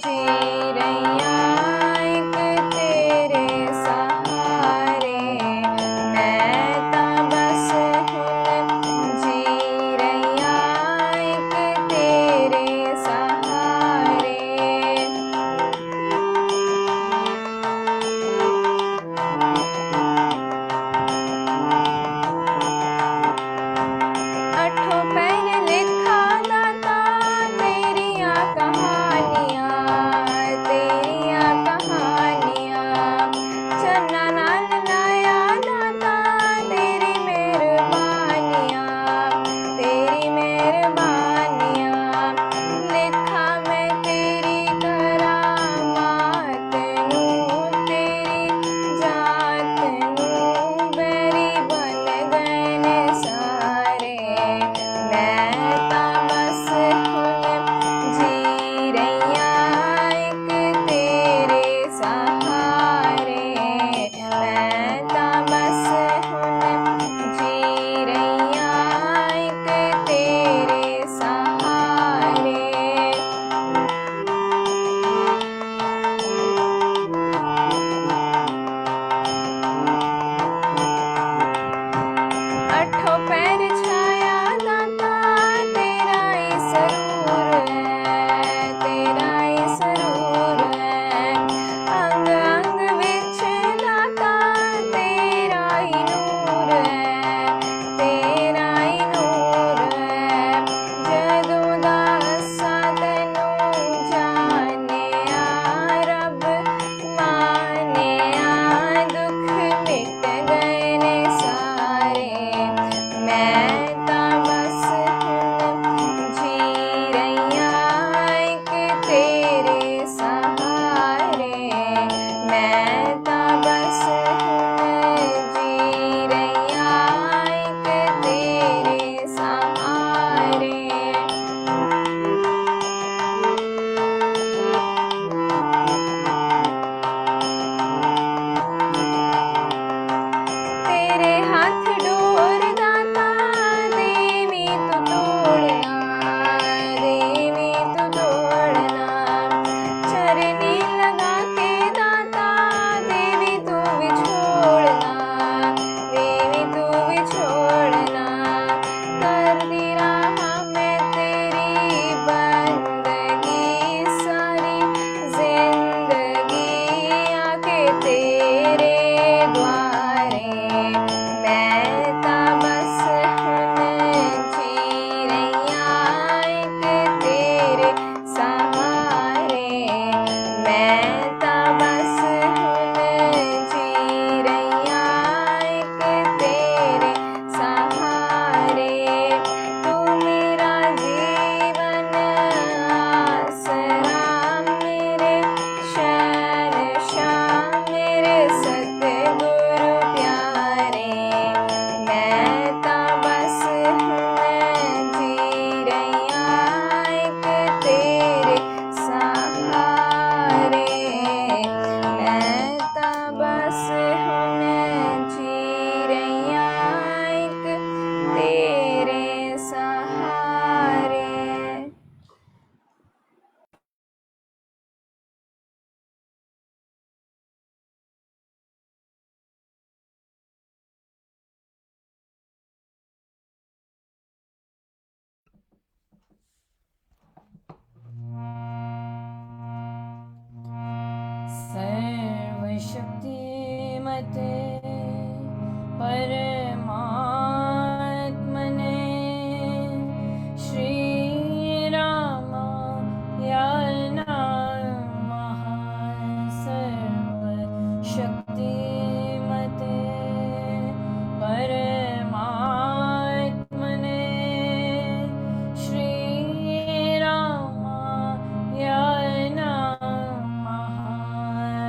जी रैया एक शक्तिमते परमात्मने श्रीरामाय नमः। सर्वशक्तिमते परमात्मने श्रीरामाय नमः।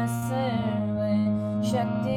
सर्वशक्तिमते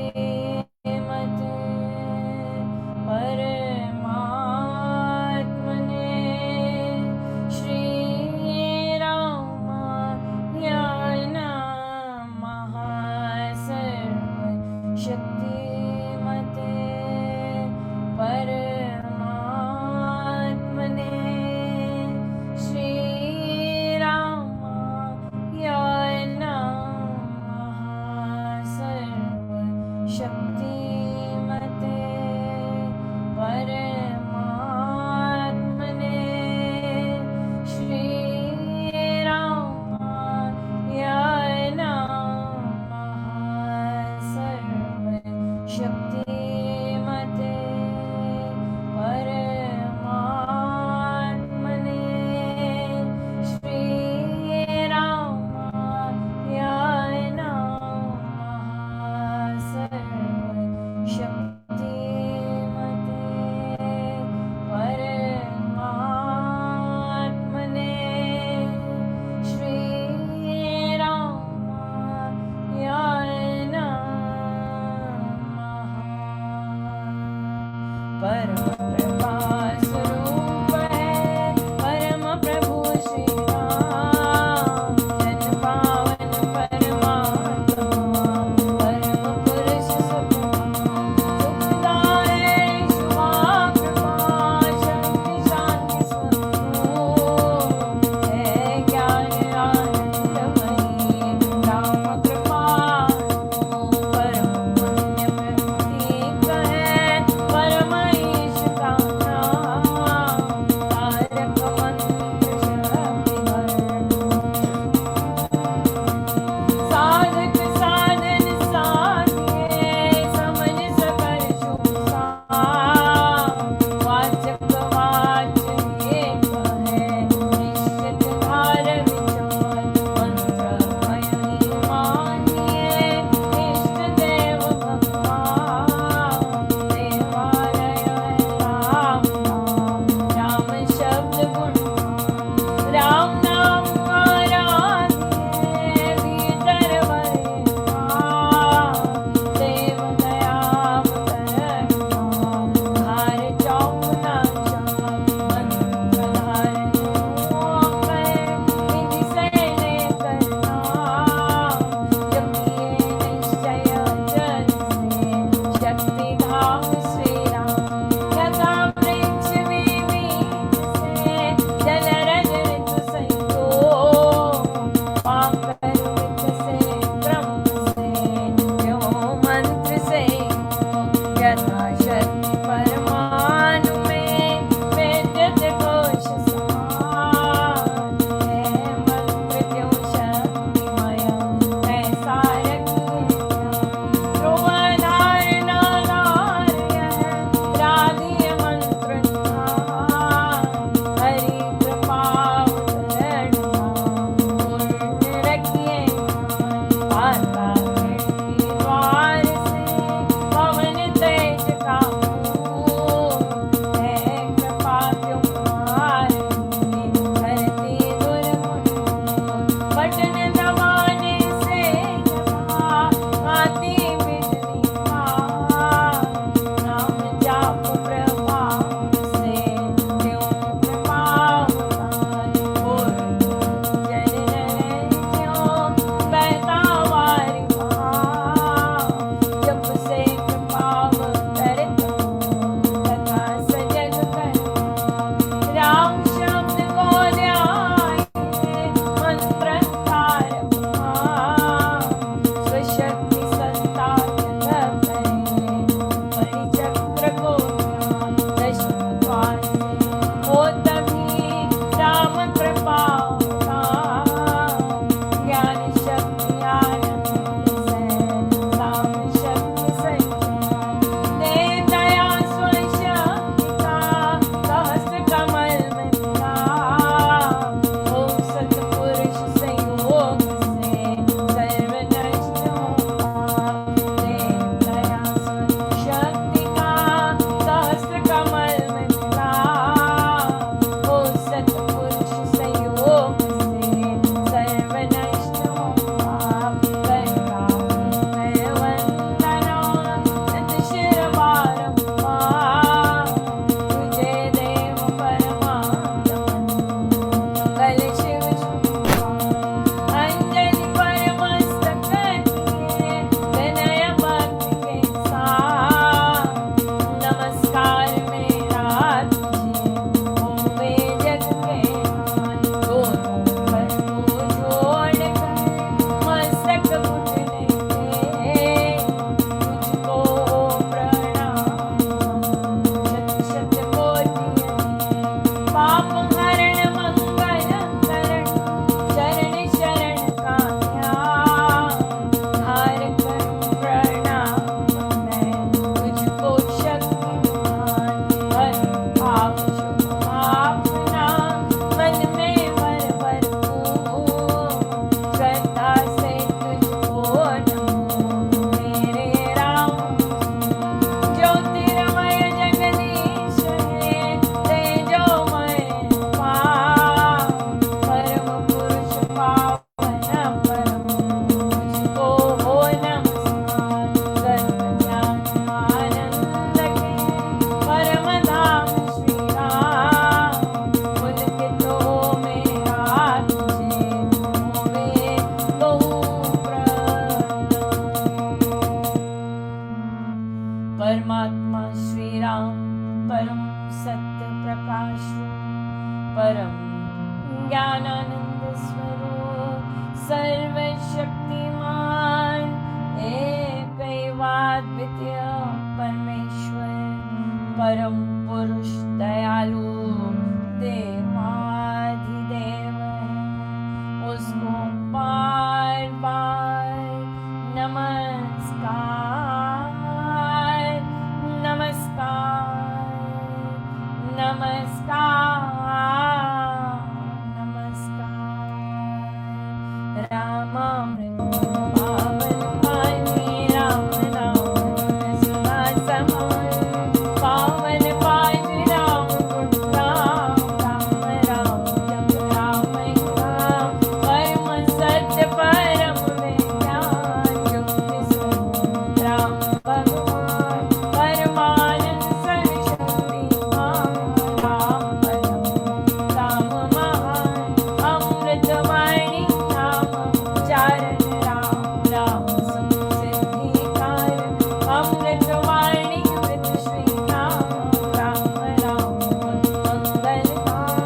रामामृत पावन पानी राम नाम सुना समान पावन पानी राम गुण राम राम राम जप राम नाम परम सत्य परम विज्ञान युक्ति स्वरूप राम भगवान परमानंद सर्वशक्तिमान राम परम राम महान अमृतवाणी नाम उच्चारण राम राम सुख सिद्धि कारण अमृतवाणी विद श्री राम राम राम मंगल धाम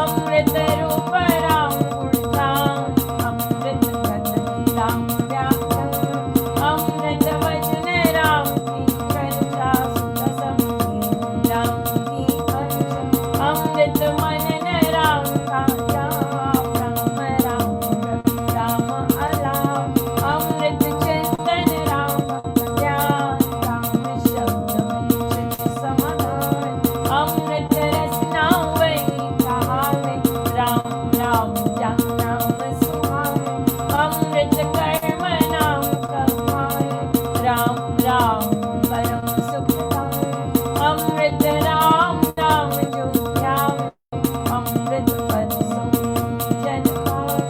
अमृत रूप राम गुणगान अमृत कथन राम व्याख्यान अमृत वचन राम की चर्चा सुत संगीत राम की हर्ष अमृत मनन राम का जाप राम राम जप राम अलाप अमृत चिंतन राम ज्ञान राम शब्द में चित समाधान अमृत रसना वही कहावे राम राम जप नाम सुहावे अमृत कर्म नाम कमाए राम राम परम सुखदाय अमृत राम नाम जो ध्यावे अमृत पद सो जन पावे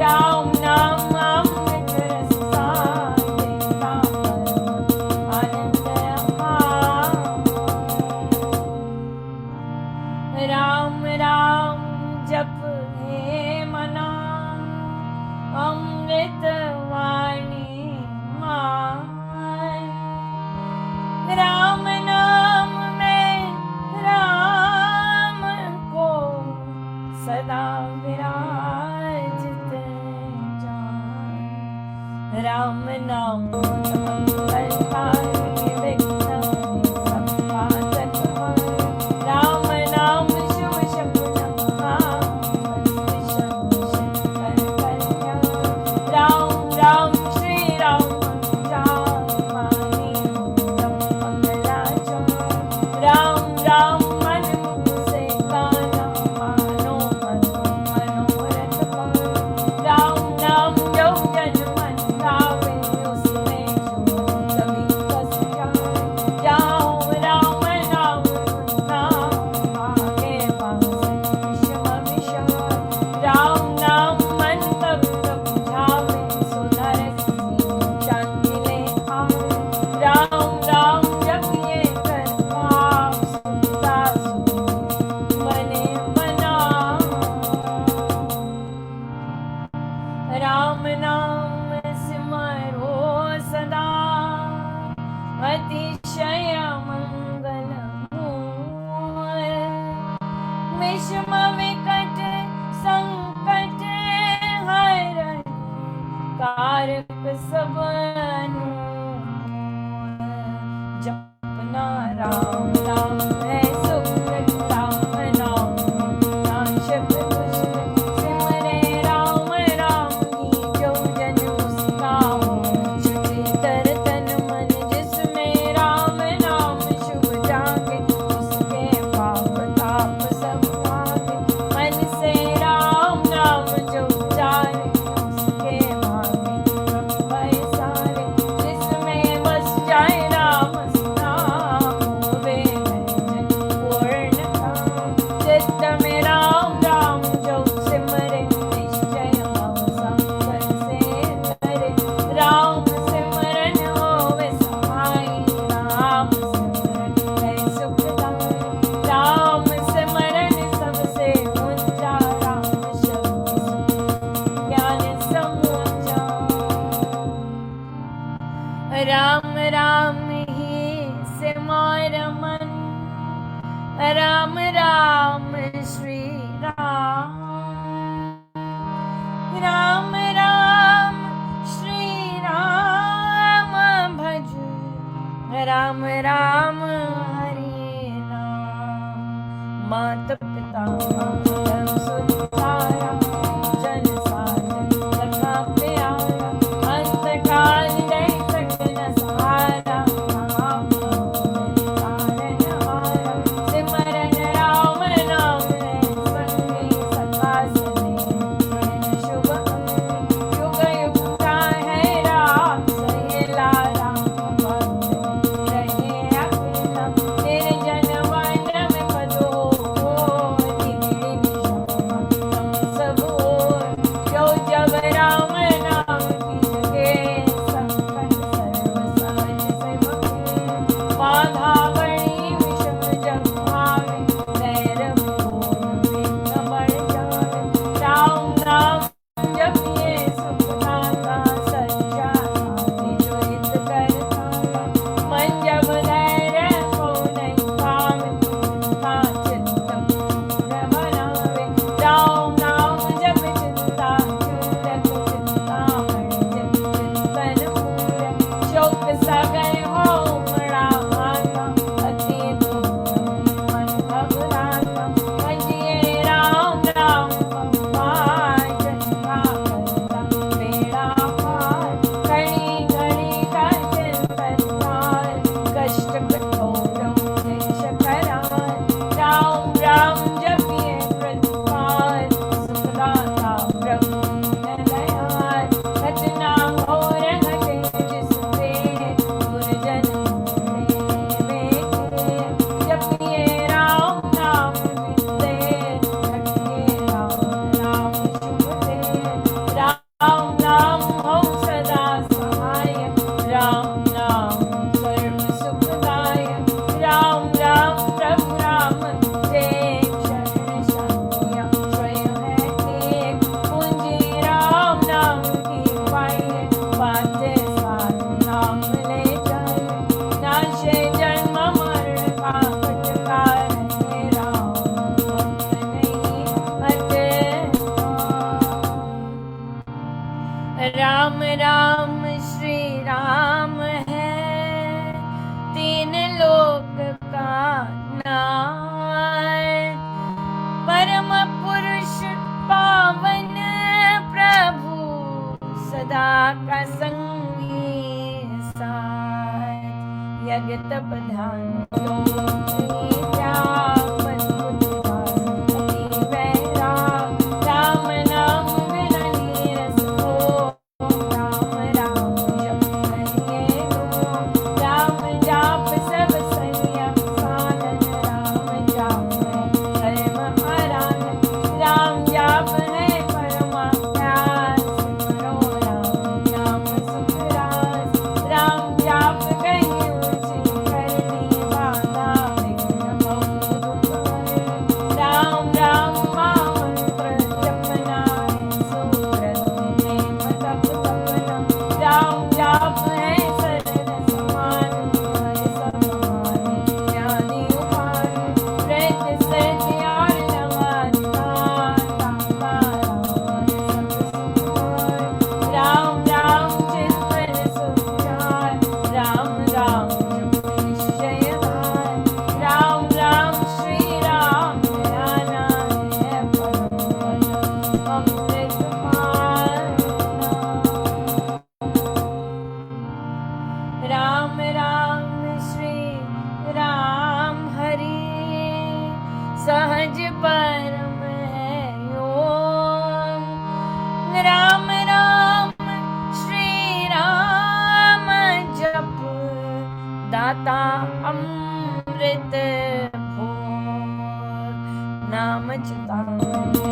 राम नाम अमृत रस सारे राम परम आनंद अपार राम राम जप हे मना अमृत वाणी मान राम नाम में राम को सदा विराजित जान राम नाम मंगलकारी विघ्न सब पातक हरे राम नाम शुभ शकुन महामस्तशं कर कल्याण राम राम श्री राम मानी उत्तम मंगलाचरण राम राम मन मुख से गाना मानो मनोरथ पाए राम नाम जो जन मन भावे उसमें जो कभी कस जाए जाओ राम नाम नाम आगे पासे विषम विषाद राम नाम मन तब तब बुझावे सुधर शांति ले आवे राम राम जपिए कर पाप सुनता सुन बने बना राम नाम सिमरो सदा अतिशय मंगल मूल विषम विकट संकट हरण कारक सब अनुकूल जपना राम राम है सुकृत राम नाम नाशक दुष्ट सिमरे राम राम की जो जन उसका हो शुचि तर तन मन जिसमें राम नाम शुभ जागे उसके पाप ताप सब भागे मन से राम नाम जो उचारे उसके भागे सब भय सारे जिसमें बस जाए राम नाम होवे भजन पूर्ण काम चित्त में राम राम जो सिमरे निश्चय भव संकर से करे राम सिमरन होवे सहाय राम सिमरन है सुखदाय राम सिमरन सबसे ऊंचा राम शब्द सुन ज्ञान समूचा राम राम ही सिमर मन राम राम श्री राम राम राम श्री राम भज राम राम हरे राम माता पिता मातम सुतारा जन साधन सखा प्यारा अंत काल जय सकन सहारा राम तारण हारा सिमरन राम नाम है संगी सखा सने शुभ राम राम श्री राम है, तीन लोक का नाथ। परम पुरुष पावन प्रभु, सदा का संगी साथ। यज्ञ तप ध्यान सहज परम है योग। राम राम श्री राम जप, दाता अमृत भोग। नाम चितामृत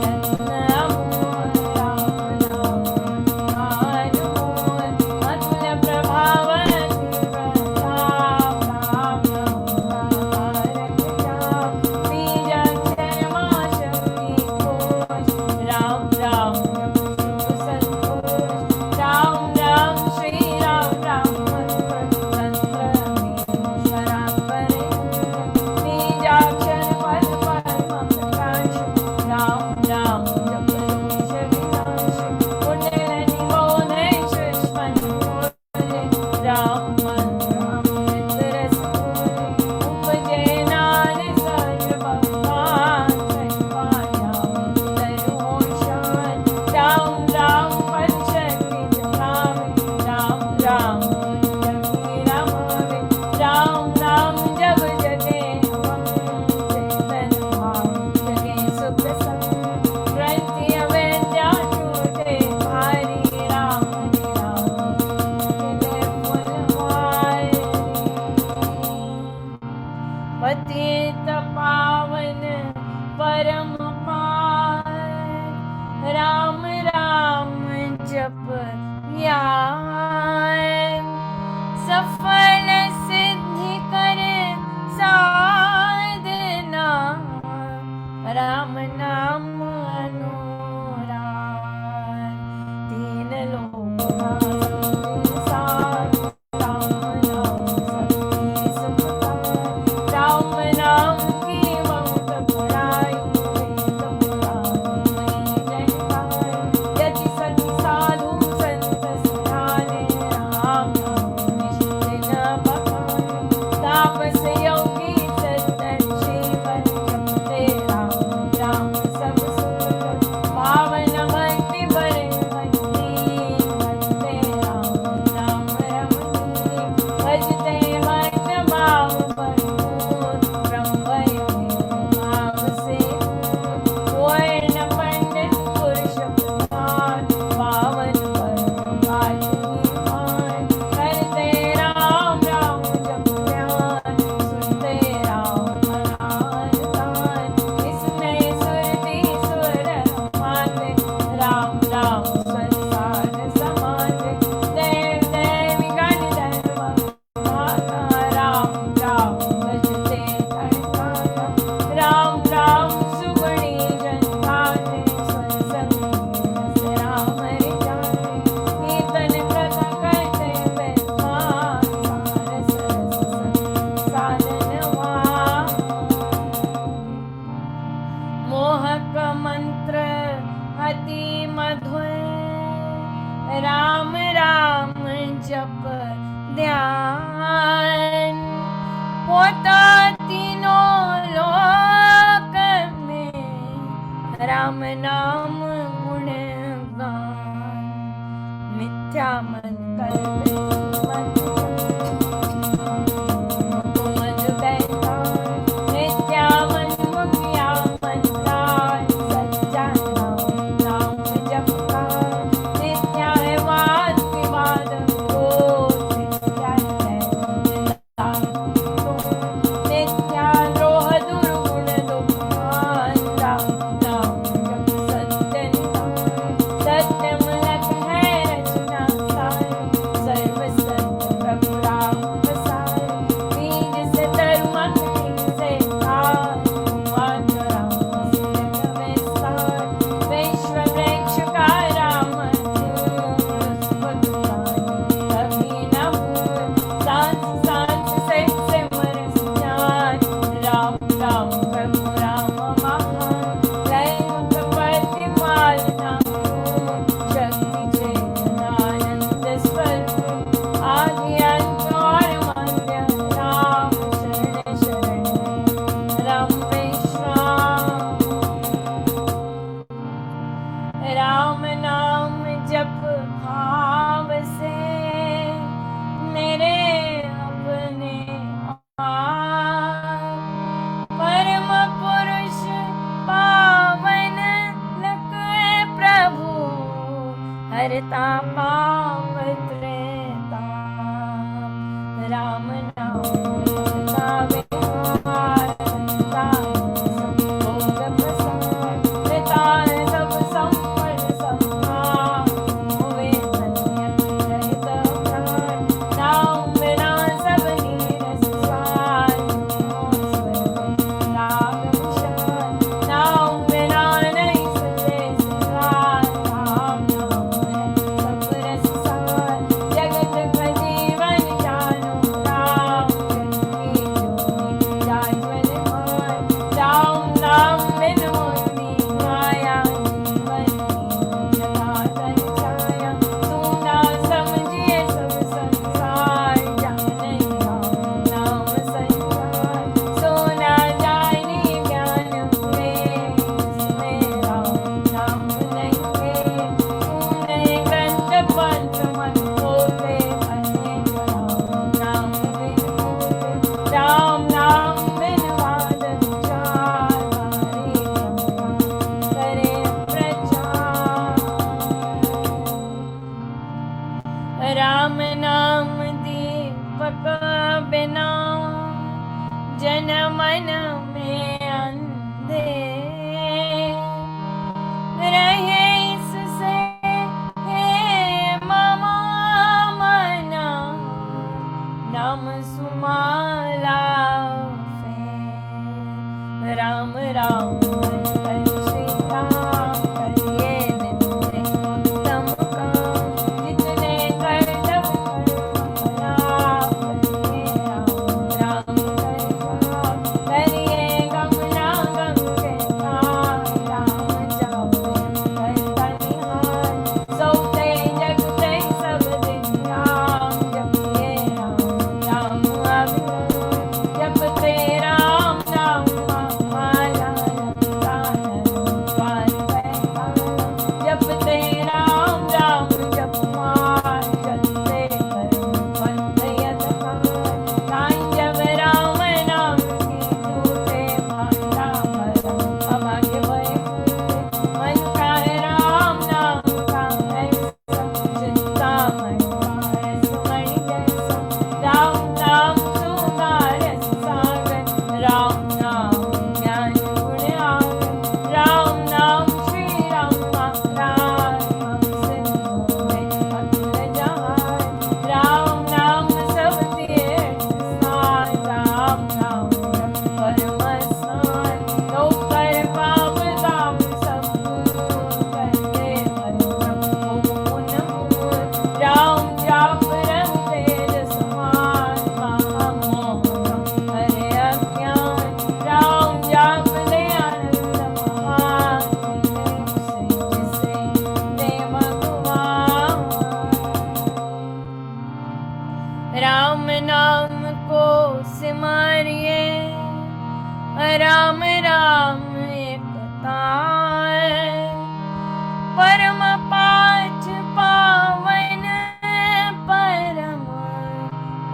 पतित पावन परम पार। राम राम जप ध्यान, सफल सिद्धि कर साधना। राम नाम अनुराग, तीन लोक का संसार। राम नाम की बहुत बड़ाई, यदि सति साधु संत सुजाने। राम निश्चित भगवान, तापस योगी सत्तर्षि वर जपते। राम राम सब सुख, भावन भक्ति बर भक्ति भजते। जप ध्यान होता तीनों लोक में राम नाम गुण गान मिथ्या मन कल्पे राम नाम जप भाव से मेरे अपने आप परम पुरुष पावन लगे प्रभु हरता पाप त्रेता राम नाम गावे राम नाम दीपक बिना जन मन में अंधे रहे इससे हे ममा मना नाम सुमाला फे राम राम श्री राम करिए नित्य उत्तम काम जितने कर जब करिए राम राम करिए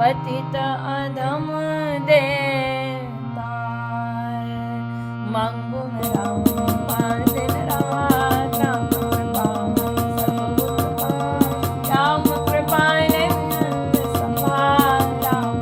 पतित अधम देता मांगो मैं राम पार दिन रात राम कृपा सब उत्पाद राम कृपा ने अनंत संभाल राम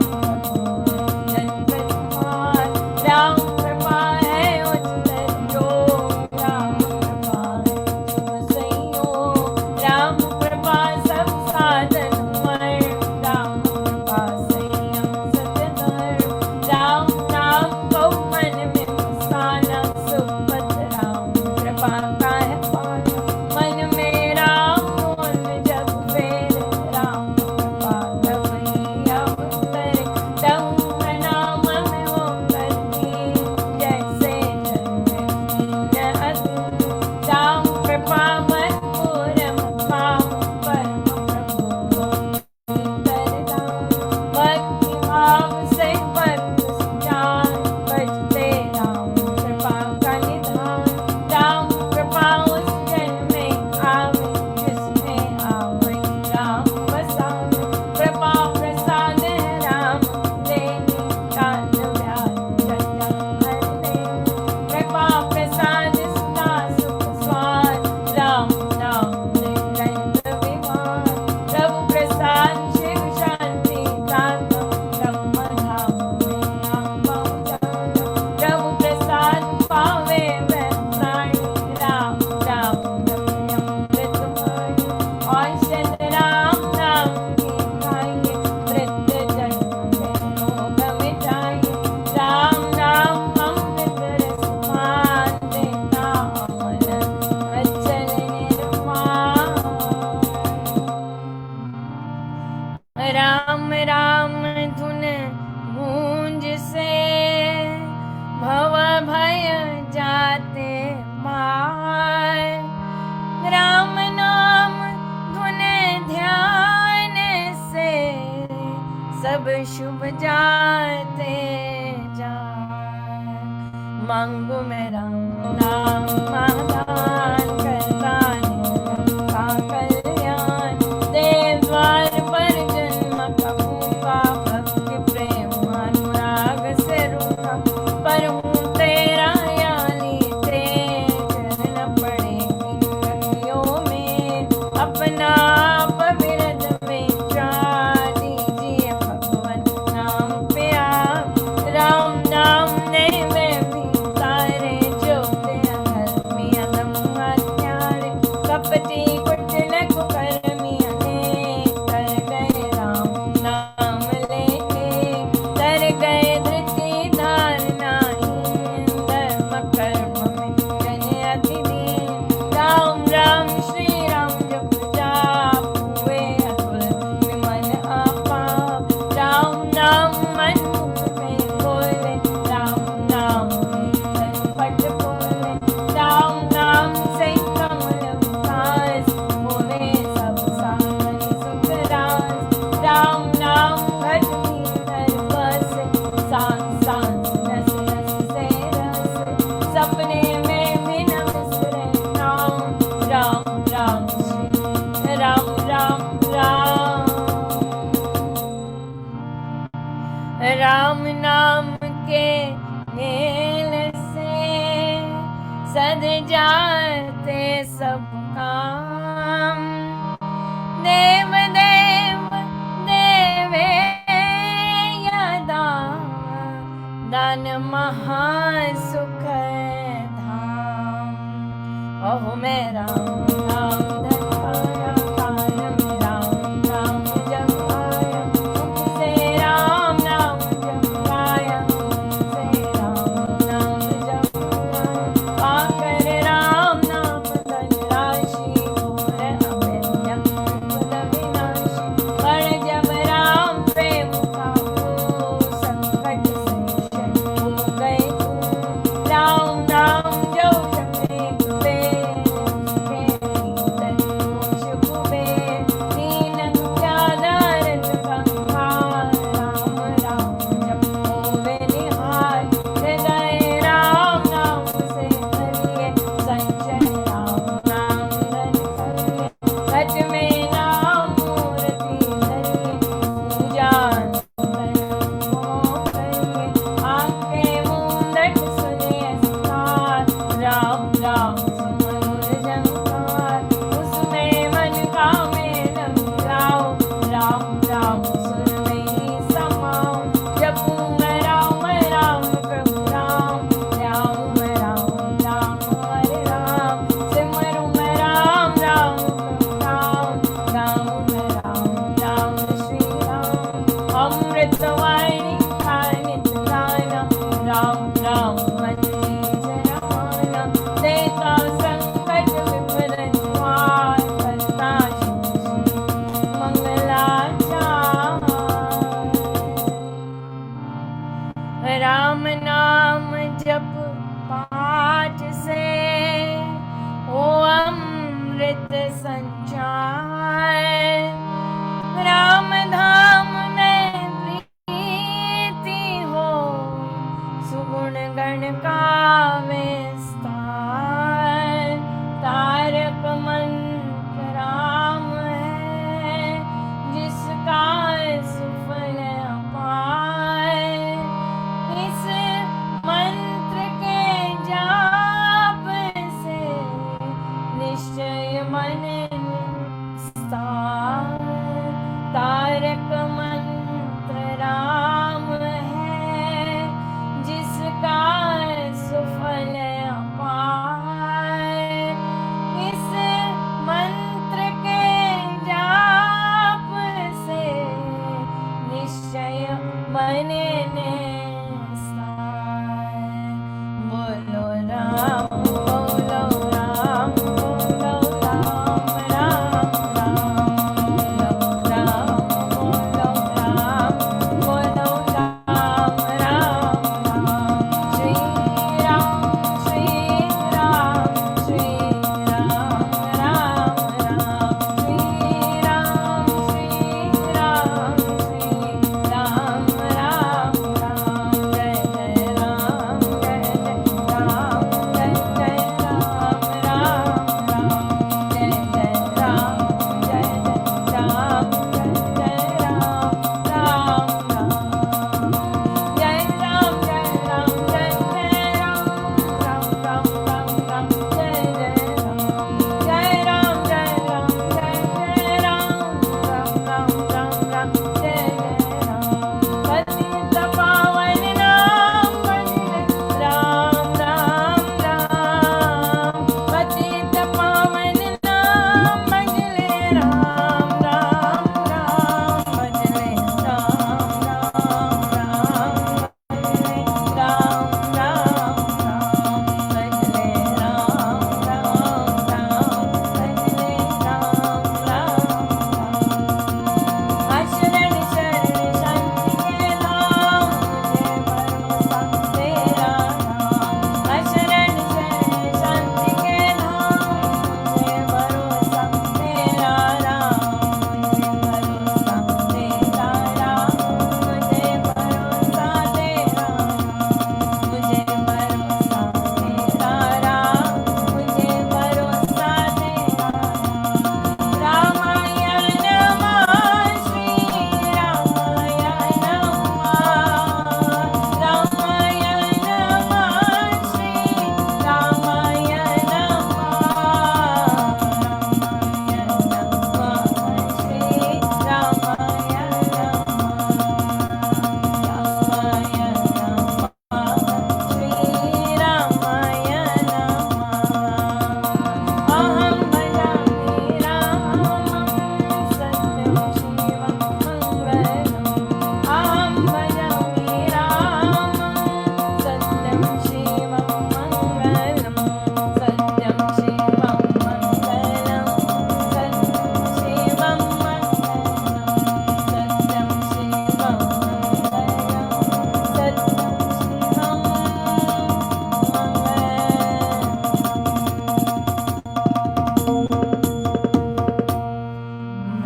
जन्म कुमार राम कृपा है उच्चतर योग राम कृपा है शुभ संयोग राम कृपा सब साधन मय राम कृपा संयम सत्य धर्म राम नाम को मन में बसाना सुपथ राम कृपा का है पाना मन में राम मोल जग फेर राम कृपा तवही अवतर तम नाम में वो करती जैसे जन्म अति राम कृपा मन पूरम पाम परम प्रभु भक्ति भाव से भक्त सुजान बजते राम कृपा का निधान राम कृपा उस जन में आवे जिसमें आवे राम बसावे कृपा प्रसाद है राम देनी काल व्याधि जन्म हर देनी कृपा प्रसाद सुना सुख स्वाद राम नाम ले रहित विमान प्रभु प्रसाद शिव शांति दाता ब्रह्म धाम में आप पहुँचाना प्रभु प्रसाद पावे वह प्राणी राम राम रमे अमृत वाणी औषध राम नाम की खाइए मृत्यु जन्म में रोग मिटाइए राम नाम अमृत रस पान देता अमर अचल निर्वाण राम राम धुन गूंज से भव भय जाते मार राम नाम धुन ध्यान से सब शुभ जाते जाए मांगो मैं राम नाम महादान करता निरंका कल्याण देव द्वार पर जन्म कपूका भक्ति प्रेम अनुराग से रूठा पर हूँ तेरा याली तेरे चरण पड़ेगी रखियों में अपना आप विरद में चाह दीजिए भगवत नाम पे आप राम नाम ने वे भी सारे जोते अधर्मी अधम हत्यारे कपटी कुटिल कुकर्मी अनेक तर गए राम नाम लेके तर गए धृति धारनाहीन धर्म कर्म में जन अति दीन राम राम श्री राम जप जाप हुए अतुल विमल आपा राम नाम मन मुख में बोले राम नाम में पट बोले राम नाम से कमल विकास होवे सब साधन सुख रास राम नाम घट भीतर बस सांस सांस नस नस से रस सपने में भी न बिसरे नाम राम राम श्री राम राम राम राम नाम के मेल से सद जाते सब काम देव देव देवे यदा दान महासुख धाम अहो मैं राम नाम धन पाया काल में राम नाम जप आया मुख से राम नाम जप आया मुख से राम नाम जप आया पाकर राम नाम धन राशि घोर अवैन्य विपुल विनाशी पर जब राम प्रेम खाओ संकट से क्षण हो गए दूर राम नाम जो जपे कुबे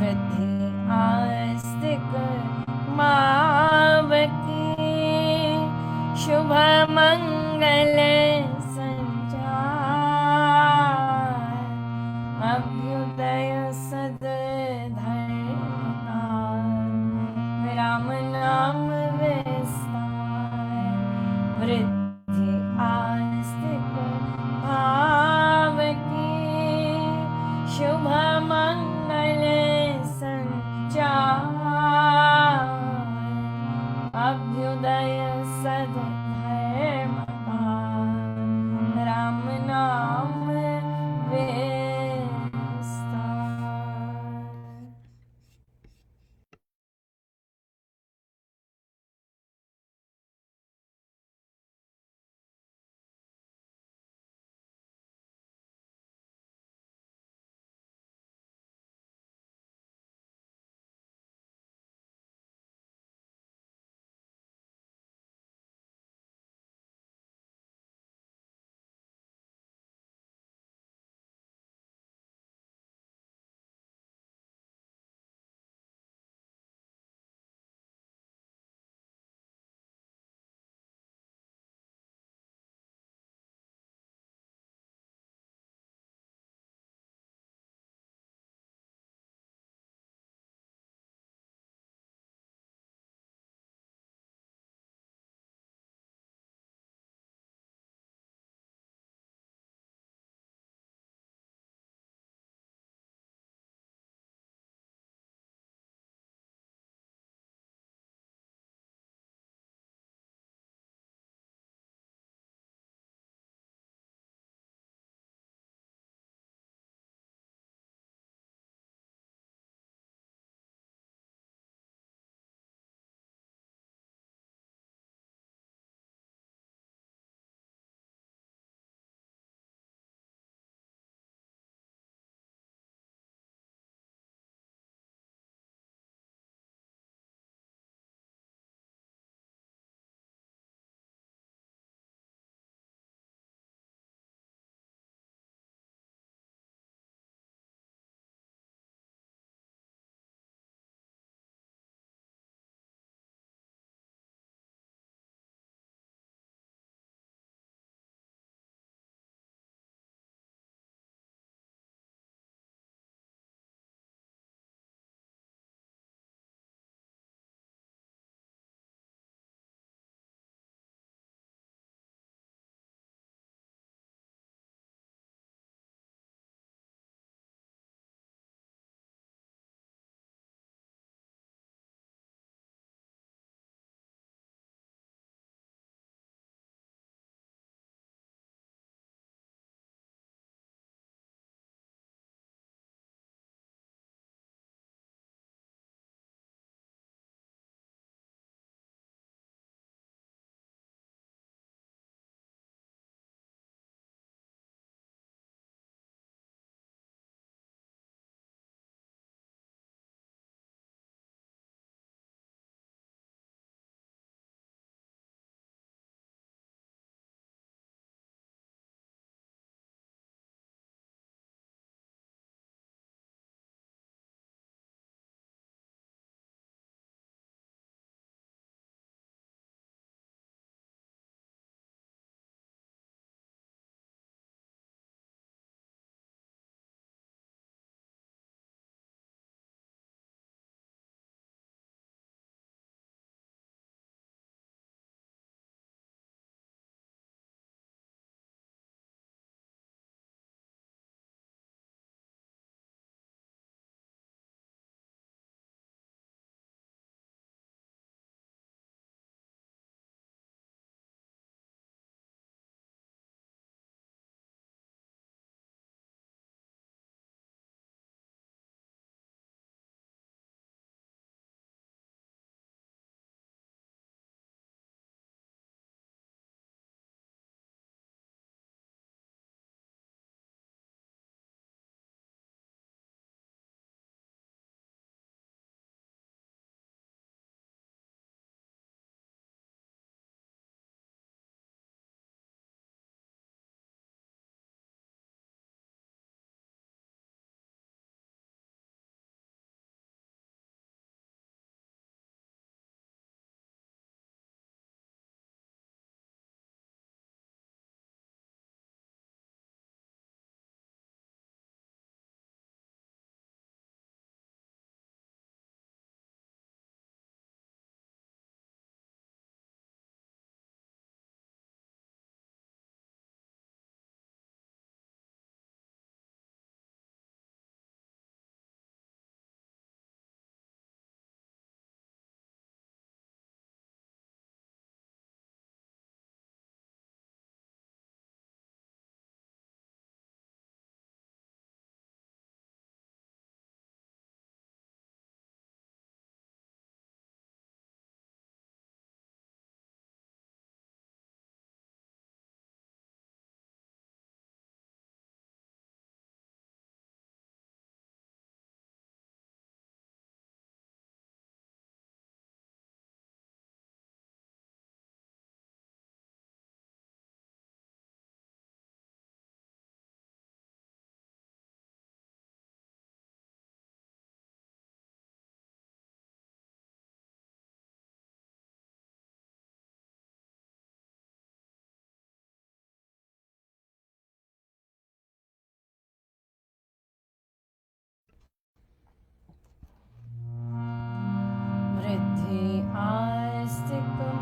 वृद्धि आस्तिक मावकी शुभ मंगल संचार अभ्युदय सद धर्मकार राम नाम विस्तार वृद्धि आस्तिक भाव की शुभ मंगल संचार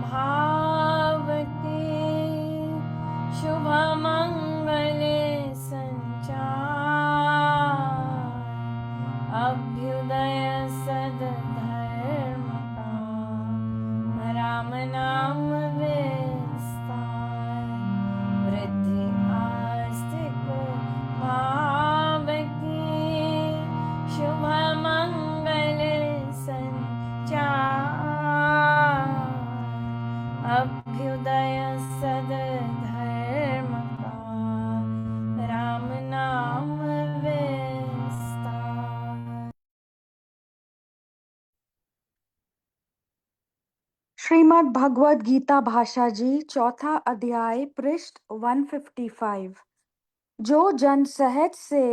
भाव के शुभ मंगल संचार अभ्युदय सद्धर्म का राम नाम विस्तार वृद्धि आस्तिक भाव की शुभ मंगल संचार अभ्युदय सद्धर्म का राम नाम विस्तार। श्रीमद् भगवद गीता भाषा जी, चौथा अध्याय, पृष्ठ 155। जो जन सहज से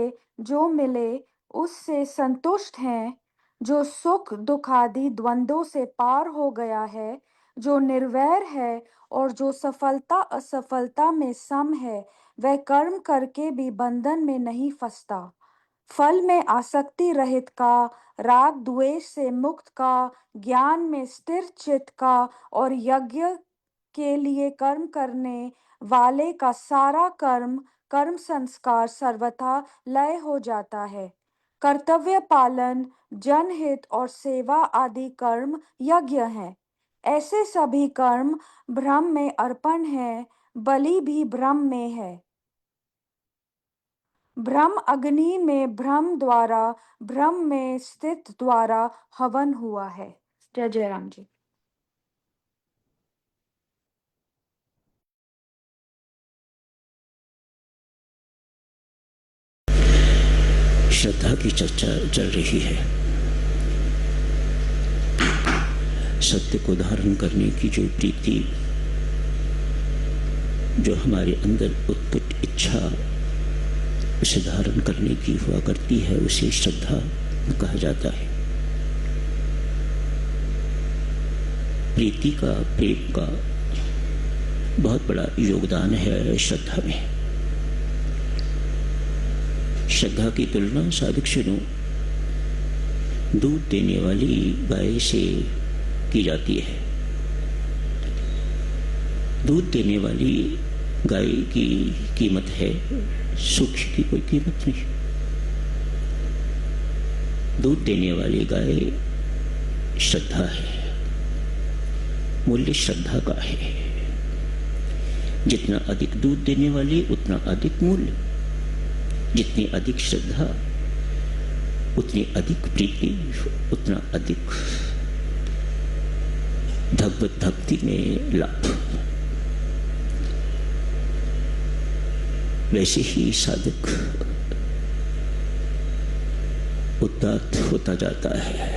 जो मिले उससे संतुष्ट हैं, जो सुख दुख आदि द्वंद्वों से पार हो गया है, जो निर्वैर है और जो सफलता असफलता में सम है, वह कर्म करके भी बंधन में नहीं फंसता। फल में आसक्ति रहित का, राग द्वेष से मुक्त का, ज्ञान में स्थिर चित्त का और यज्ञ के लिए कर्म करने वाले का सारा कर्म संस्कार सर्वथा लय हो जाता है। कर्तव्य पालन, जनहित और सेवा आदि कर्म यज्ञ हैं। ऐसे सभी कर्म ब्रह्म में अर्पण है, बलि भी ब्रह्म में है। ब्रह्म अग्नि में ब्रह्म द्वारा, ब्रह्म में स्थित द्वारा हवन हुआ है। जय जय राम जी। श्रद्धा की चर्चा चल रही है। सत्य को धारण करने की जो प्रीति, जो हमारे अंदर उत्कट इच्छा उसे धारण करने की हुआ करती है, उसे श्रद्धा कहा जाता है। प्रीति का, प्रेम का बहुत बड़ा योगदान है श्रद्धा में। श्रद्धा की तुलना साधक सुनो दूध देने वाली गाय से की जाती है। दूध देने वाली गाय की कीमत है, सुख की कोई कीमत नहीं। दूध देने वाली गाय श्रद्धा है, मूल्य श्रद्धा का है। जितना अधिक दूध देने वाली उतना अधिक मूल्य, जितनी अधिक श्रद्धा उतनी अधिक प्रीति, उतना अधिक भगवत भक्ति में लाभ। वैसे ही साधक उदात्त होता जाता है,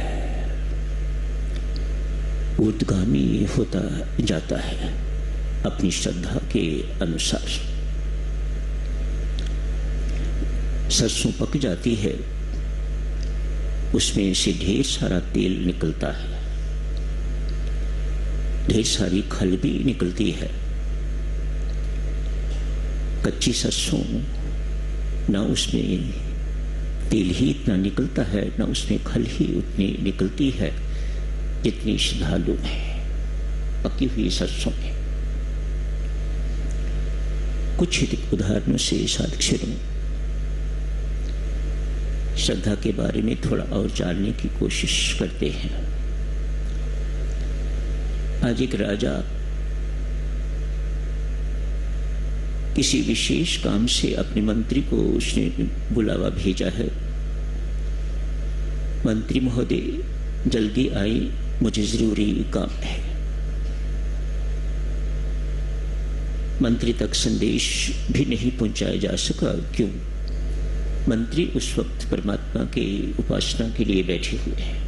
ऊर्ध्वगामी होता जाता है अपनी श्रद्धा के अनुसार। सरसों पक जाती है, उसमें से ढेर सारा तेल निकलता है, ढेर सारी खल भी निकलती है। कच्ची सरसों ना उसमें तेल ही इतना निकलता है, ना उसमें खल ही उतनी निकलती है जितनी श्रद्धालु है पकी हुई सरसों में। कुछ उदाहरणों से साधक श्रद्धा के बारे में थोड़ा और जानने की कोशिश करते हैं। आज एक राजा किसी विशेष काम से अपने मंत्री को उसने बुलावा भेजा है। मंत्री महोदय जल्दी आए, मुझे जरूरी काम है। मंत्री तक संदेश भी नहीं पहुंचाया जा सका। क्यों? मंत्री उस वक्त परमात्मा के उपासना के लिए बैठे हुए हैं।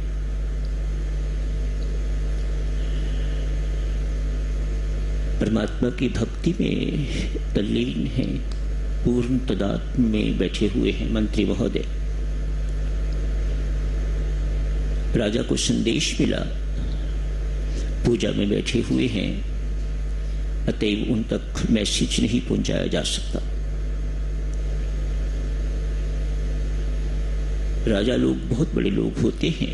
परमात्मा की भक्ति में तल्लीन है, पूर्ण तदात्म में बैठे हुए हैं मंत्री महोदय। राजा को संदेश मिला, पूजा में बैठे हुए हैं, अतएव उन तक मैसेज नहीं पहुंचाया जा सकता। राजा लोग बहुत बड़े लोग होते हैं,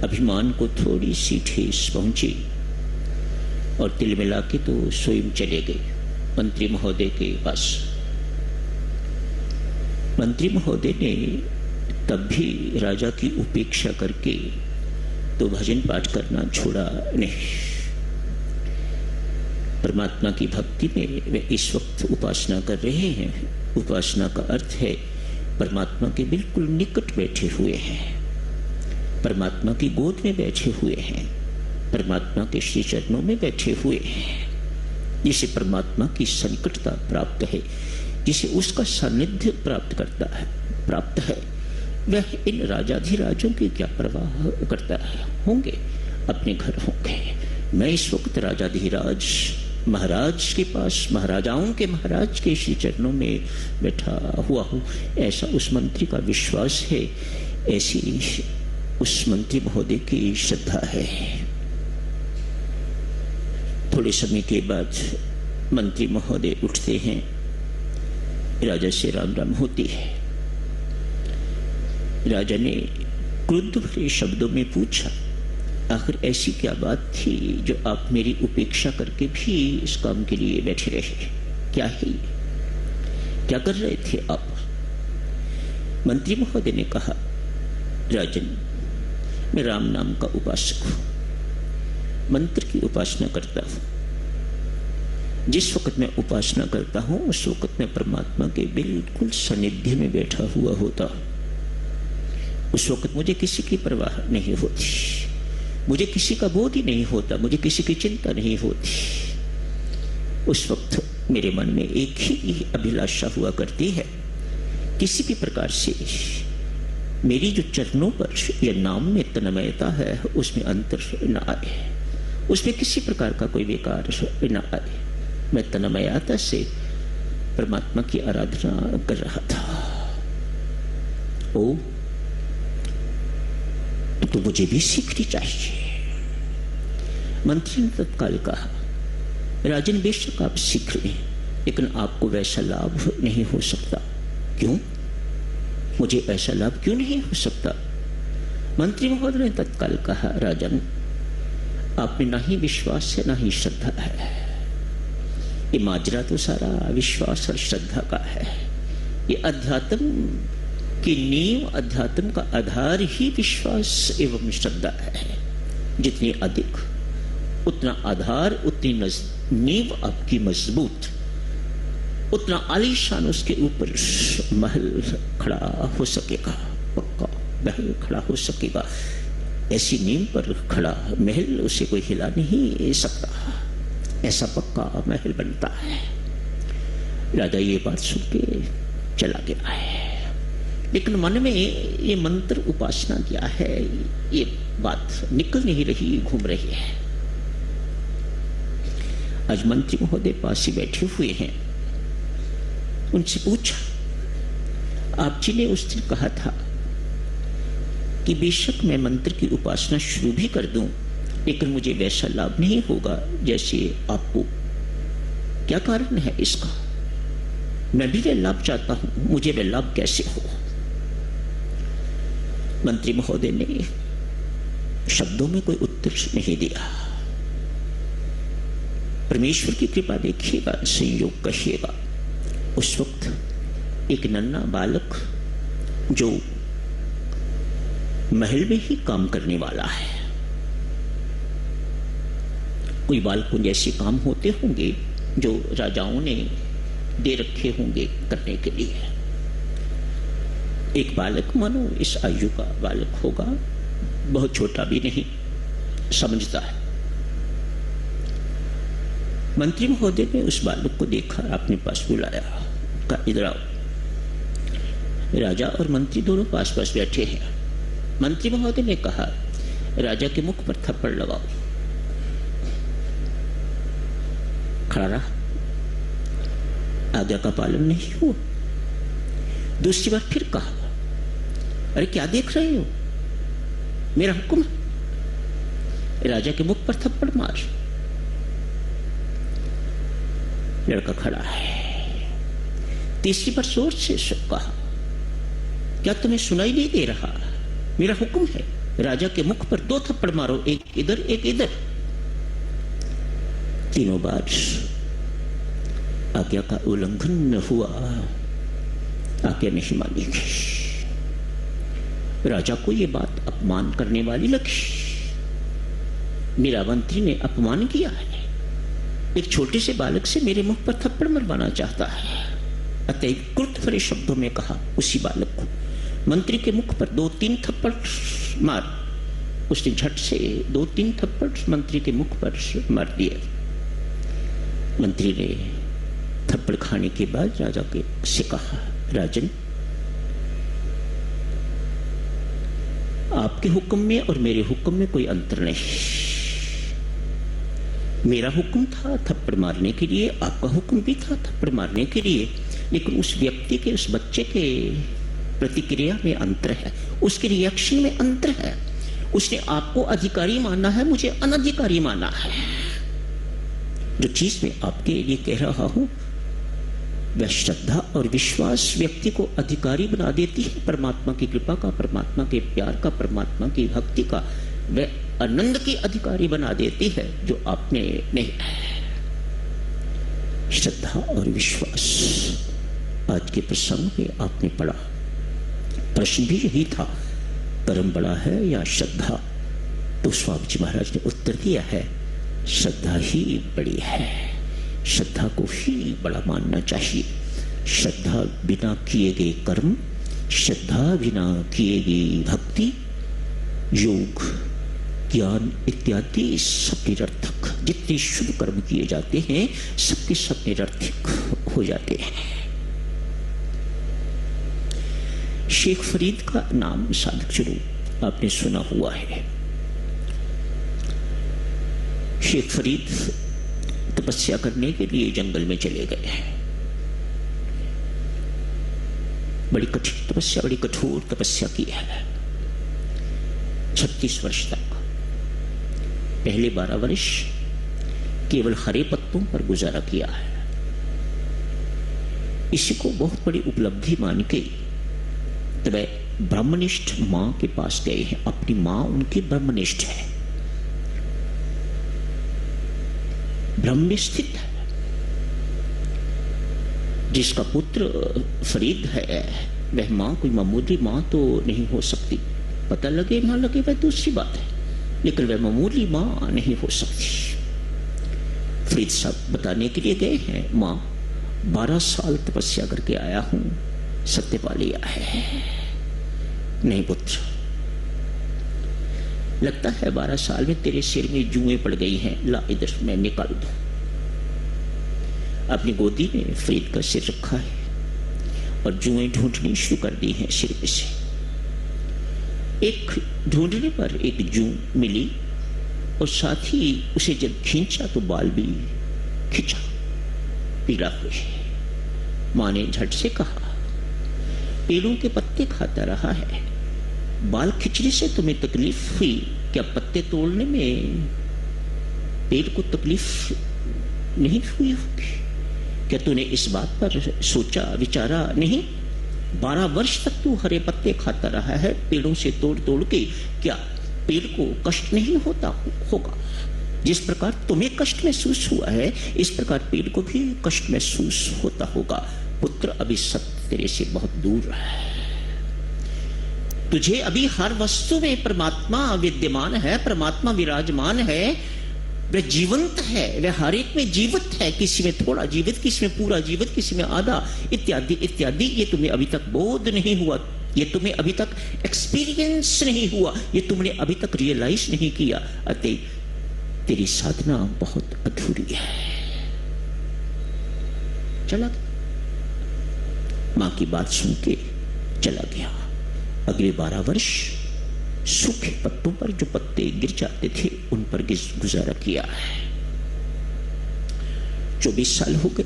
अभिमान को थोड़ी सी ठेस पहुंची और तिल मिला के तो स्वयं चले गए मंत्री महोदय के पास। मंत्री महोदय ने तब भी राजा की उपेक्षा करके तो भजन पाठ करना छोड़ा नहीं। परमात्मा की भक्ति में वे इस वक्त उपासना कर रहे हैं। उपासना का अर्थ है परमात्मा के बिल्कुल निकट बैठे हुए हैं, परमात्मा की गोद में बैठे हुए हैं, परमात्मा के श्री चरणों में बैठे हुए हैं। जिसे परमात्मा की सन्निकटता प्राप्त है, जिसे उसका सानिध्य प्राप्त है, वह इन राजाधिराजों की क्या परवाह करता है। होंगे अपने घर होंगे। मैं इस वक्त राजाधिराज महाराज के पास, महाराजाओं के महाराज के श्री चरणों में बैठा हुआ हूं, ऐसा उस मंत्री का विश्वास है, ऐसी उस मंत्री महोदय की श्रद्धा है। थोड़े समय के बाद मंत्री महोदय उठते हैं, राजा से राम राम होती है। राजा ने क्रुद्ध भरे शब्दों में पूछा, आखिर ऐसी क्या बात थी जो आप मेरी उपेक्षा करके भी इस काम के लिए बैठे रहे? क्या है ये? क्या कर रहे थे आप? मंत्री महोदय ने कहा, राजन, मैं राम नाम का उपासक हूं, मंत्र की उपासना करता हूं। जिस वक्त मैं उपासना करता हूं उस वक्त मैं परमात्मा के बिल्कुल सानिध्य में बैठा हुआ होता हूं। उस वक्त मुझे किसी की परवाह नहीं होती, मुझे किसी का बोध ही नहीं होता, मुझे किसी की चिंता नहीं होती। उस वक्त मेरे मन में एक ही अभिलाषा हुआ करती है, किसी भी प्रकार से मेरी जो चरणों पर या नाम में तन्मयता है उसमें अंतर न आए, उसमें किसी प्रकार का कोई विकार न आए। मैं तन्मयता से परमात्मा की आराधना कर रहा था। ओ, तो मुझे भी सीखनी चाहिए। मंत्री ने तत्काल कहा, राजन, बेशक आप सीख लें, लेकिन आपको वैसा लाभ नहीं हो सकता। क्यों? मुझे ऐसा लाभ क्यों नहीं हो सकता? मंत्री महोदय ने तत्काल कहा, राजन, आप में ना ही विश्वास है ना ही श्रद्धा है। ये माजरा तो सारा विश्वास और श्रद्धा का है। ये अध्यात्म की नींव, अध्यात्म का आधार ही विश्वास एवं श्रद्धा है। जितनी अधिक उतना आधार, उतनी नींव आपकी मजबूत, उतना आलीशान उसके ऊपर महल खड़ा हो सकेगा, पक्का महल खड़ा हो सकेगा। ऐसी नींव पर खड़ा महल उसे कोई हिला नहीं सकता, ऐसा पक्का महल बनता है। राजा ये बात सुन के चला गया है, लेकिन मन में ये मंत्र उपासना क्या है, ये बात निकल नहीं रही, घूम रही है। आज मंत्री महोदय पास ही बैठे हुए हैं, उनसे पूछा, आप जी ने उस दिन कहा था कि बेशक मैं मंत्र की उपासना शुरू भी कर दूं, लेकिन मुझे वैसा लाभ नहीं होगा जैसे आपको। क्या कारण है इसका? मैं भी वह लाभ चाहता हूं, मुझे वह लाभ कैसे हो? मंत्री महोदय ने शब्दों में कोई उत्तर नहीं दिया। परमेश्वर की कृपा देखिएगा, संयोग कहिएगा। उस वक्त एक नन्हा बालक जो महल में ही काम करने वाला है, कोई बालकों जैसे काम होते होंगे जो राजाओं ने दे रखे होंगे करने के लिए। एक बालक, मानो इस आयु का बालक होगा, बहुत छोटा भी नहीं, समझता है। मंत्री महोदय ने उस बालक को देखा, अपने पास बुलाया, कहा, इधर आओ। राजा और मंत्री दोनों पास पास बैठे हैं। मंत्री महोदय ने कहा, राजा के मुख पर थप्पड़ लगाओ। खड़ा रहा, आज्ञा का पालन नहीं हुआ। दूसरी बार फिर कहा, अरे क्या देख रहे हो, मेरा हुक्म। राजा के मुख पर थप्पड़ मार। लड़का खड़ा है। तीसरी बार जोर से कहा, क्या तुम्हें सुनाई नहीं दे रहा, मेरा हुक्म है। राजा के मुख पर 2 थप्पड़ मारो, एक इधर एक इधर। तीनों बार आज्ञा का उल्लंघन हुआ, आज्ञा नहीं मानी गई। राजा को यह बात अपमान करने वाली लगी। मेरा मंत्री ने अपमान किया है, एक छोटे से बालक से मेरे मुख पर थप्पड़ मरवाना चाहता है। अतएव क्रुद्ध भरे शब्दों में कहा उसी बालक को, मंत्री के मुख पर 2-3 थप्पड़ मार। उसने झट से 2-3 थप्पड़ मंत्री के मुख पर मार दिए। मंत्री ने थप्पड़ खाने के बाद राजा के से कहा, राजन, आपके हुक्म में और मेरे हुक्म में कोई अंतर नहीं। मेरा हुक्म था थप्पड़ मारने के लिए, आपका हुक्म भी था थप्पड़ मारने के लिए, लेकिन उस व्यक्ति के, उस बच्चे के प्रतिक्रिया में अंतर है, उसके रिएक्शन में अंतर है। उसने आपको अधिकारी माना है, मुझे अनधिकारी माना है। जो चीज मैं आपके लिए कह रहा हूं वह श्रद्धा और विश्वास व्यक्ति को अधिकारी बना देती है परमात्मा की कृपा का, परमात्मा के प्यार का, परमात्मा की भक्ति का। वह आनंद की अधिकारी बना देती है जो आपने नहीं। श्रद्धा और विश्वास आज के प्रसंग में आपने पढ़ा। प्रश्न भी यही था, परम बड़ा है या श्रद्धा? तो स्वामी जी महाराज ने उत्तर दिया है, श्रद्धा ही बड़ी है, श्रद्धा को ही बड़ा मानना चाहिए। श्रद्धा बिना किए गए कर्म, श्रद्धा बिना किए गई भक्ति, योग, ज्ञान इत्यादि सब निरर्थक। जितने शुभ कर्म किए जाते हैं सबके सब निरर्थक हो जाते हैं। शेख फरीद का नाम साधक शुरू आपने सुना हुआ है। शेख फरीद तपस्या करने के लिए जंगल में चले गए हैं। बड़ी कठिन तपस्या, बड़ी कठोर तपस्या की है। 36 वर्ष तक, पहले 12 वर्ष केवल हरे पत्तों पर गुजारा किया है। इसी को बहुत बड़ी उपलब्धि मान के तब ब्रह्मनिष्ठ मां के पास गए हैं। अपनी मां उनकी ब्रह्मनिष्ठ है, ब्रह्म में स्थित है। जिसका पुत्र फरीद है वह मां कोई मामूली मां तो नहीं हो सकती। पता लगे ना लगे वह दूसरी बात है, लेकिन वह मामूली मां नहीं हो सकती। फरीद साहब बताने के लिए गए हैं, मां 12 साल तपस्या करके आया हूं, सत्य पा लिया है। नहीं पुत्र, लगता है 12 साल में तेरे सिर में जुएं पड़ गई हैं, ला इधर मैं निकाल दूं। अपनी गोदी में फरीद का सिर रखा है और जुएं ढूंढनी शुरू कर दी हैं सिर में से। एक ढूंढने पर एक जू मिली और साथ ही उसे जब खींचा तो बाल भी खिंचा, पीला हुए। मां ने झट से कहा, पेड़ों के पत्ते खाता रहा है, बाल खिंचने से तुम्हें तकलीफ हुई क्या? पत्ते तोड़ने में पेड़ को तकलीफ नहीं हुई होगी क्या? तूने इस बात पर सोचा विचारा नहीं? 12 वर्ष तक तू हरे पत्ते खाता रहा है पेड़ों से तोड़ तोड़ के, क्या पेड़ को कष्ट नहीं होता होगा? जिस प्रकार तुम्हें कष्ट महसूस हुआ है इस प्रकार पेड़ को भी कष्ट महसूस होता होगा। पुत्र, अभी सत्य तेरे से बहुत दूर है। तुझे अभी हर वस्तु में परमात्मा विद्यमान है, परमात्मा विराजमान है, वह जीवंत है, वह हर एक में जीवित है। किसी में थोड़ा जीवित, किसी में पूरा जीवित, किसी में आधा, इत्यादि इत्यादि। ये तुम्हें अभी तक बोध नहीं हुआ, ये तुम्हें अभी तक एक्सपीरियंस नहीं हुआ, ये तुमने अभी तक रियलाइज नहीं किया। अतः तेरी साधना बहुत अधूरी है। चला मां की बात सुन के चला गया। अगले 12 वर्ष सूखे पत्तों पर जो पत्ते गिर जाते थे उन पर गुजारा किया है। 24 साल हो गए।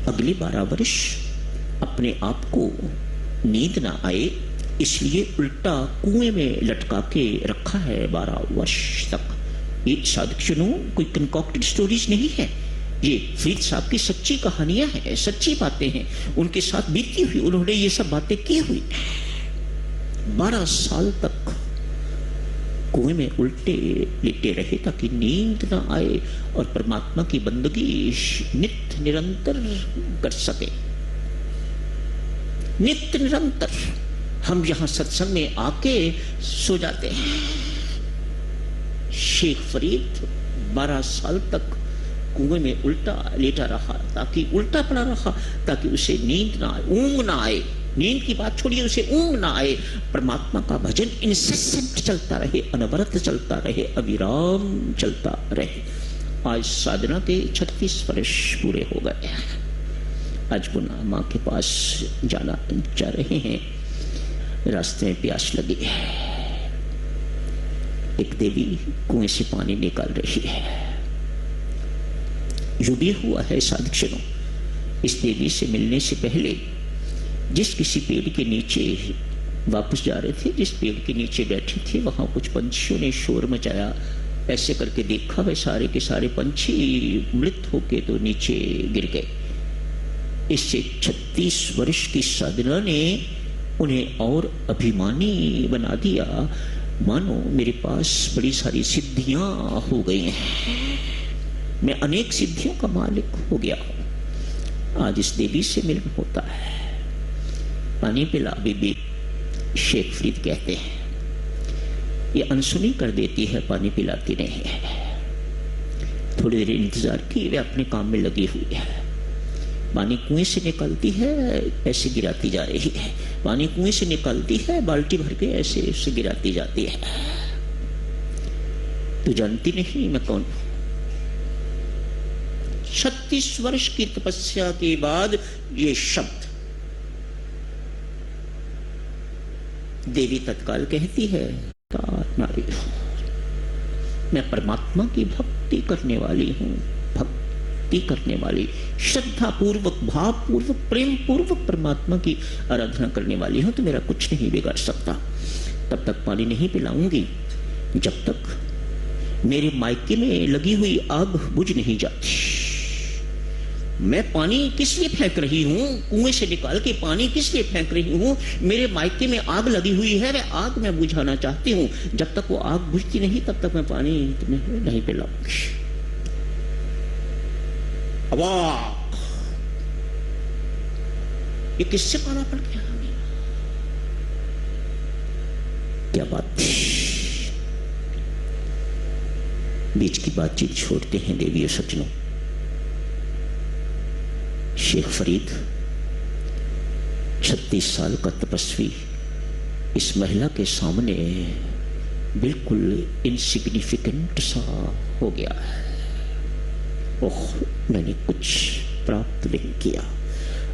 अगले 12 वर्ष अपने आप को नींद ना आए इसलिए उल्टा कुएं में लटका के रखा है 12 वर्ष तक। ये साधक सुनो, कोई कंकॉक्टेड स्टोरीज नहीं है, ये फरीद साहब की सच्ची कहानियां हैं, सच्ची बातें हैं, उनके साथ बीती हुई, उन्होंने ये सब बातें की हुई। 12 साल तक कुएं में उल्टे लेटे रहे ताकि नींद ना आए और परमात्मा की बंदगी नित्य निरंतर कर सके। नित्य निरंतर हम यहां सत्संग में आके सो जाते हैं। शेख फरीद 12 साल तक कुएं में उल्टा लेटा रहा, ताकि उल्टा पड़ा रहा ताकि उसे नींद ना आए, ऊंग ना आए। नींद की बात छोड़िए, उसे ऊंग ना आए। परमात्मा का भजन इंसेसेंट चलता रहे, अनवरत चलता रहे, अविराम चलता रहे। आज साधना के 36 वर्ष पूरे हो गए। आज पुनः माँ के पास जाना जा रहे हैं। रास्ते में प्यास लगी है। एक देवी कुएं से पानी निकाल रही है। जो भी हुआ है साधुजनों, इस देवी से मिलने से पहले जिस किसी पेड़ के नीचे वापस जा रहे थे, जिस पेड़ के नीचे बैठे थे, वहां कुछ पंछियों ने शोर मचाया। ऐसे करके देखा, वे सारे के सारे पंछी मृत होके तो नीचे गिर गए। इससे 36 वर्ष की साधना ने उन्हें और अभिमानी बना दिया, मानो मेरे पास बड़ी सारी सिद्धियां हो गई हैं, मैं अनेक सिद्धियों का मालिक हो गया हूं। आज इस देवी से मिलन होता है। पानी पिला बीबी, शेख फरीद कहते हैं। ये अनसुनी कर देती है, पानी पिलाती नहीं है। थोड़ी देर इंतजार की, वे अपने काम में लगी हुई है। पानी कुएं से निकलती है, ऐसे गिराती जा रही है। पानी कुएं से निकलती है, बाल्टी भर के ऐसे ऐसे गिराती जाती है। तू जानती नहीं मैं कौन हूं? 36 वर्ष की तपस्या के बाद ये शब्द देवी तत्काल कहती है, नारी मैं परमात्मा की भक्ति करने वाली हूं। भक्ति करने वाली, श्रद्धा पूर्वक, भाव पूर्वक, प्रेम पूर्वक परमात्मा की आराधना करने वाली हूं, तो मेरा कुछ नहीं बिगाड़ सकता। तब तक पानी नहीं पिलाऊंगी जब तक मेरे मायके में लगी हुई आग बुझ नहीं जाती। मैं पानी किस लिए फेंक रही हूं? कुएं से निकाल के पानी किस लिए फेंक रही हूं? मेरे मायके में आग लगी हुई है, वह आग मैं बुझाना चाहती हूं। जब तक वो आग बुझती नहीं तब तक मैं पानी तुम्हें नहीं पिलाऊंगी। अवाक, ये किससे पाना पड़ गया हमें? क्या बात थी? बीच की बातचीत छोड़ते हैं देवी और सज्जनों। शेख फरीद 36 साल का तपस्वी इस महिला के सामने बिल्कुल इनसिग्निफिकेंट सा हो गया है। ओह, मैंने कुछ प्राप्त नहीं किया।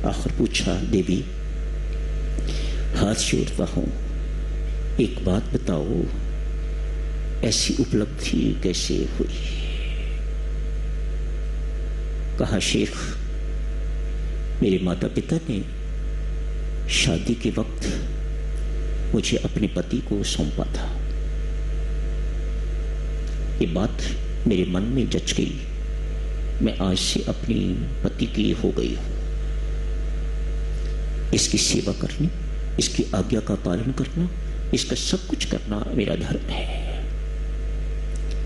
आखिर पूछा, देवी हाथ जोड़ता हूं, एक बात बताओ, ऐसी उपलब्धि कैसे हुई? कहा, शेख मेरे माता पिता ने शादी के वक्त मुझे अपने पति को सौंपा था। ये बात मेरे मन में जच गई। मैं आज से अपनी पति की हो गई हूं। इसकी सेवा करनी, इसकी आज्ञा का पालन करना, इसका सब कुछ करना मेरा धर्म है।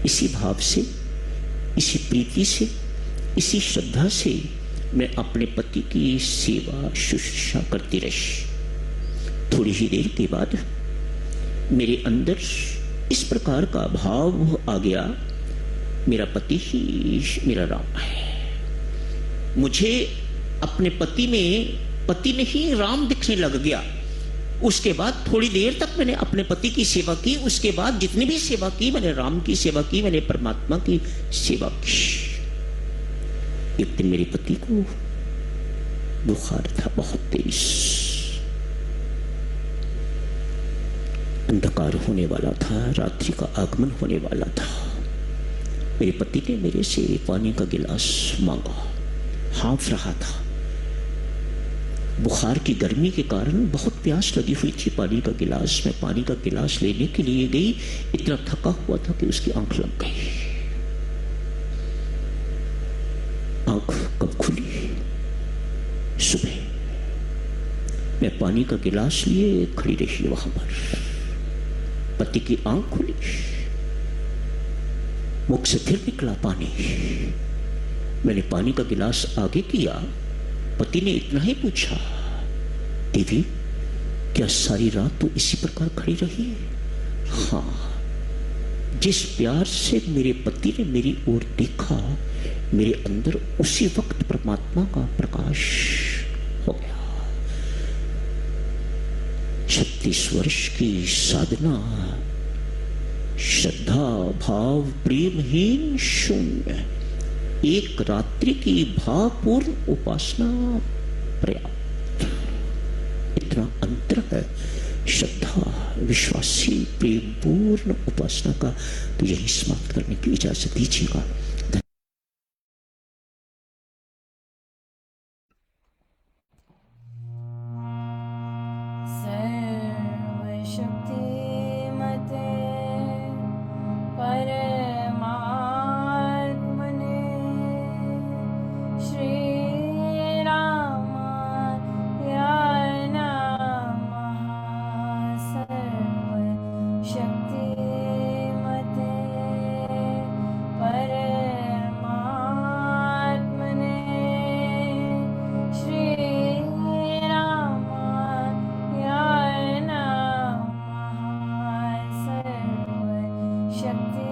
इसी भाव से, इसी प्रीति से, इसी श्रद्धा से मैं अपने पति की सेवा शुश्रूषा करती रही। थोड़ी ही देर के बाद मेरे अंदर इस प्रकार का भाव आ गया, मेरा पति ही मेरा राम है। मुझे अपने पति में पति नहीं राम दिखने लग गया। उसके बाद थोड़ी देर तक मैंने अपने पति की सेवा की। उसके बाद जितनी भी सेवा की, मैंने राम की सेवा की, मैंने परमात्मा की सेवा की। एक दिन मेरे पति को बुखार था, बहुत तेज। अंधकार होने वाला था, रात्रि का आगमन होने वाला था। मेरे पति ने मेरे से पानी का गिलास मांगा। हाँफ रहा था, बुखार की गर्मी के कारण बहुत प्यास लगी हुई थी। पानी का गिलास, मैं पानी का गिलास लेने के लिए गई, इतना थका हुआ था कि उसकी आंख लग गई। आंख कब खुली? सुबह। मैं पानी का गिलास लिए खड़ी रही वहां पर। पति की आंख खुली, मुख से फिर निकला पानी। मैंने पानी का गिलास आगे किया। पति ने इतना ही पूछा, देवी क्या सारी रात तो इसी प्रकार खड़ी रही? हाँ। जिस प्यार से मेरे पति ने मेरी ओर देखा, मेरे अंदर उसी वक्त परमात्मा का प्रकाश हो गया। 36 वर्ष की साधना, श्रद्धा भाव प्रेमहीन शून्य, एक रात्रि की भावपूर्ण उपासना पर्याप्त। इतना अंतर है श्रद्धा विश्वासी प्रेमपूर्ण उपासना का। तो यही समाप्त करने की इजाजत दीजिएगा। सर्वशक्तिमते परमात्मने श्रीरामाय नमः। सर्वशक्तिमते परमात्मने श्रीरामाय नमः। सर्वशक्ति